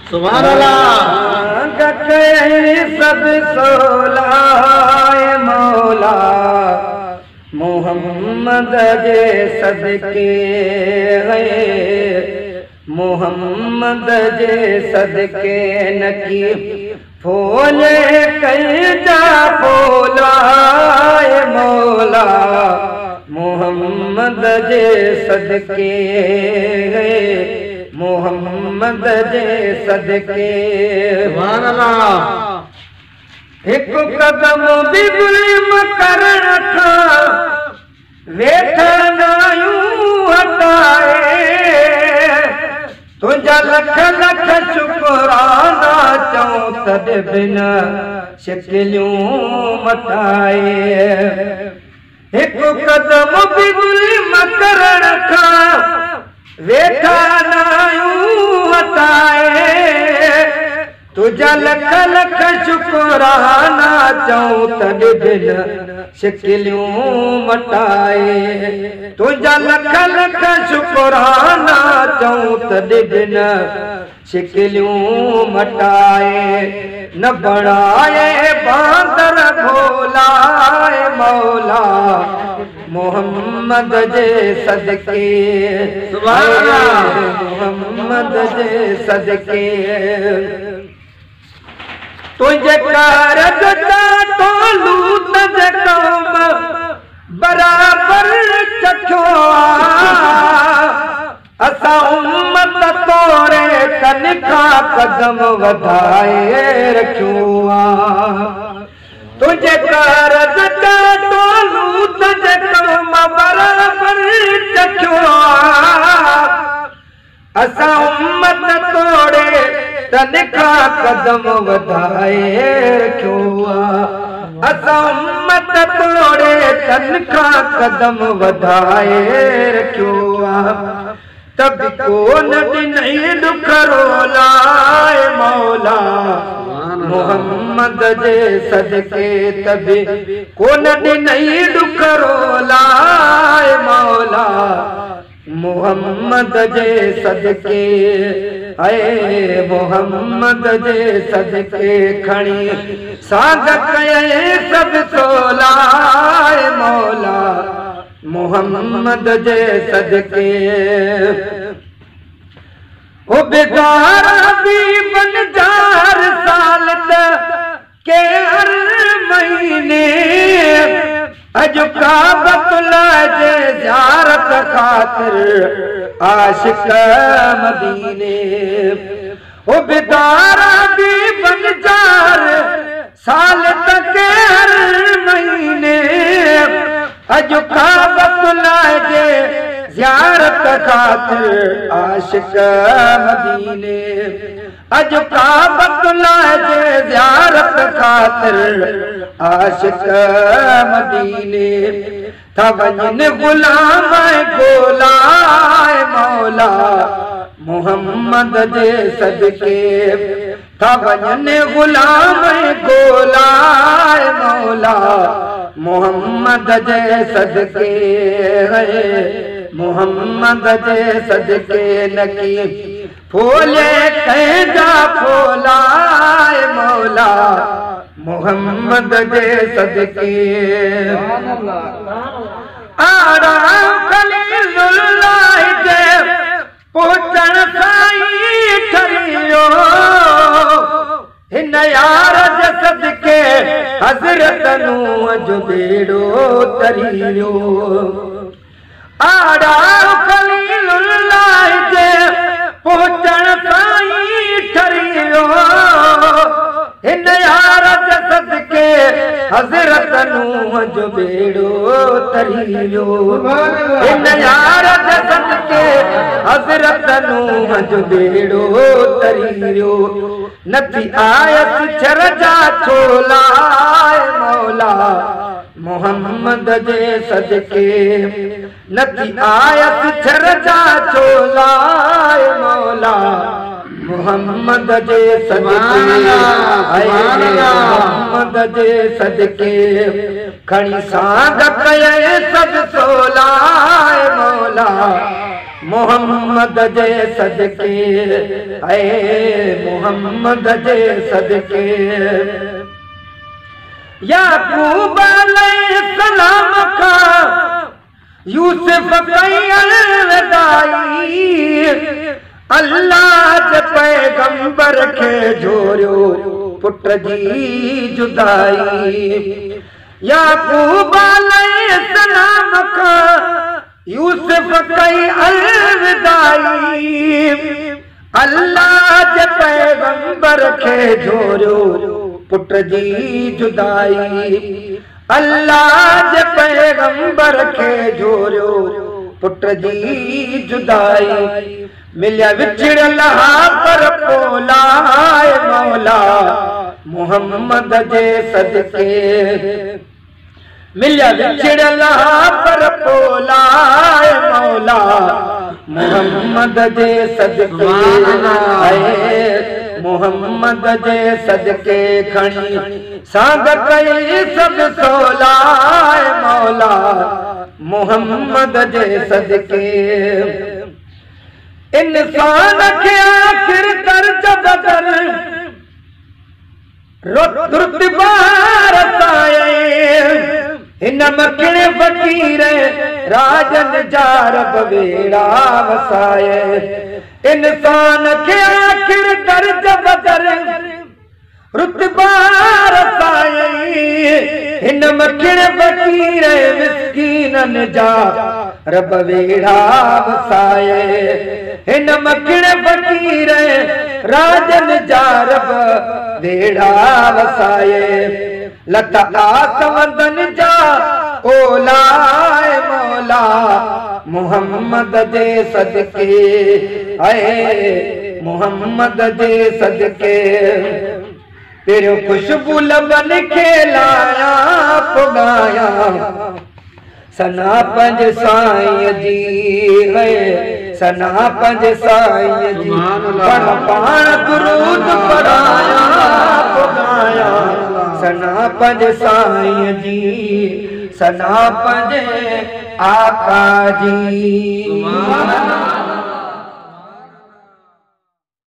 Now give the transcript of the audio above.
सुभान अल्लाह। सब सोलाए मौला मोहम्मद जे सदके है, मोहम्मद जे सदके नकी फोले कई जा फोलाए मौला मोहम्मद जे सदके है, मोहम्मद जे सदके। सुभान अल्लाह। एक कदम भी गुलाम करण खां वेठनायूं हटाए, तुझा लख लख शुक्राना चऊं तद बिन शिकलियूं मटाए। एक कदम भी गुलाम करण खां वेठनायूं हटाए, तुझा लख लख शुक्राना चऊं तद बिन शिकलियूं मटाए। तुझा लख लख शुक्राना चऊं तद बिन शिकलियूं मटाए। न बणाए बांदर भोलाए मौला मोहम्मद जे सदके। सुभान अल्लाह। मोहम्मद जे सदके तुझे कारज तो लूत जे कौम बराबर चखो, असा उम्मत तोरे तनखा कदम वधाए रखियो। तुझे कारज तो लूत जे कौम बराबर चखो, असा उम्मत तोड़े तनखा कदम वधाए रखियो। असा उम्मत तोड़े तनखा कदम वधाए रखियो। तब कोन ॾिनई दुख रोलाए मौला मोहम्मद जे सदके। तब कोन ॾिनई दुख रोलाए मौला मोहम्मद जे सदके। ऐ मोहम्मद जे सदके खणी साग कये सब सोलाए मौला मोहम्मद जे सदके। ओ बेदार भी बनजार साल के हर महीने अज काबतुल्लाह जे ज़ियारत खातिर आशिक मदीने। ओ बेदारा भी बनजार साल तक हर महीने अज काबतुल्लाह जे ज़ियारत खातिर आशिक मदीने। अज काबतुल्लाह जे ज़ियारत खातिर आशिक मदीने। था वञन गुलाम गोलाए मौला मोहम्मद जे सदके। था वञन गुलाम गोलाए मौला मोहम्मद जे सदके है, मोहम्मद जे सदके नकी फोले कैजा फोलाए मौला मोहम्मद जे सदके। आड़ा खलीलुल्लाह जे पुचण साईं ठरियो, हिन यार जे सदके हज़रत नूह जो बेड़ो तरियो। आड़ा खलीलुल्लाह जे पुचण साईं ठरियो, हिन यार जे सदके हज़रत नूह जो बेड़ो तरियो। हिन यार जे सदके हज़रत नूह जो बेड़ो तरियो। नथी आयत छर जा छोलाए मौला मोहम्मद जे सदके। नथी आयत छर जा छोलाए मौला मोहम्मद जे सदके। मोहम्मद जे सदके खणी सांग कये सब सोलाए मौला मोहम्मद जे सदके, ऐ मोहम्मद जे सदके। याकूब अलैहिस्सलाम का यूसुफ अलविदाई, अल्लाह जे पैगंबर खे झोरियो पुट जी जुदाई। याकूब अलैहिस्सलाम का यूसुफ कई अलविदाई, अल्लाह जे पैगंबर खे झोरियो पुट जी जुदाई। अल्लाह जे पैगंबर खे झोरियो पुट जी जुदाई। मिलिया विछड़ियल पर पोलाए मौला मोहम्मद जे सदके, मिलिया विछड़ियल पर पोलाए मौला मोहम्मद जे सदके। मोहम्मद जे सदके खणी सांग कई सब सोलाए मौला मोहम्मद जे सदके। इंसान के आखिर दर्ज बदर रुतबा रसाए, हिन मखिण फ़कीर राजन जा रब वेड़ा वसाए। इंसान के आखिर दर्ज बदर रुतबा रसाए, हिन मखिण फ़कीर मिस्कीनन जा रब वेड़ा वसाए। हिन मखिण फ़कीर राजन जा रब वेड़ा वसाए। लता आसमंदन जा ओलाए मौला मोहम्मद जे सदके, ऐ मोहम्मद जे सदके। तेरे खुशबू लबन खेलाया पुगाया सना पंज साईं जी है, सना पंज साईं जी पण पाण दुरूद पढ़ाया पुगाया सना पंज साईं जी, सना पंज आका जी।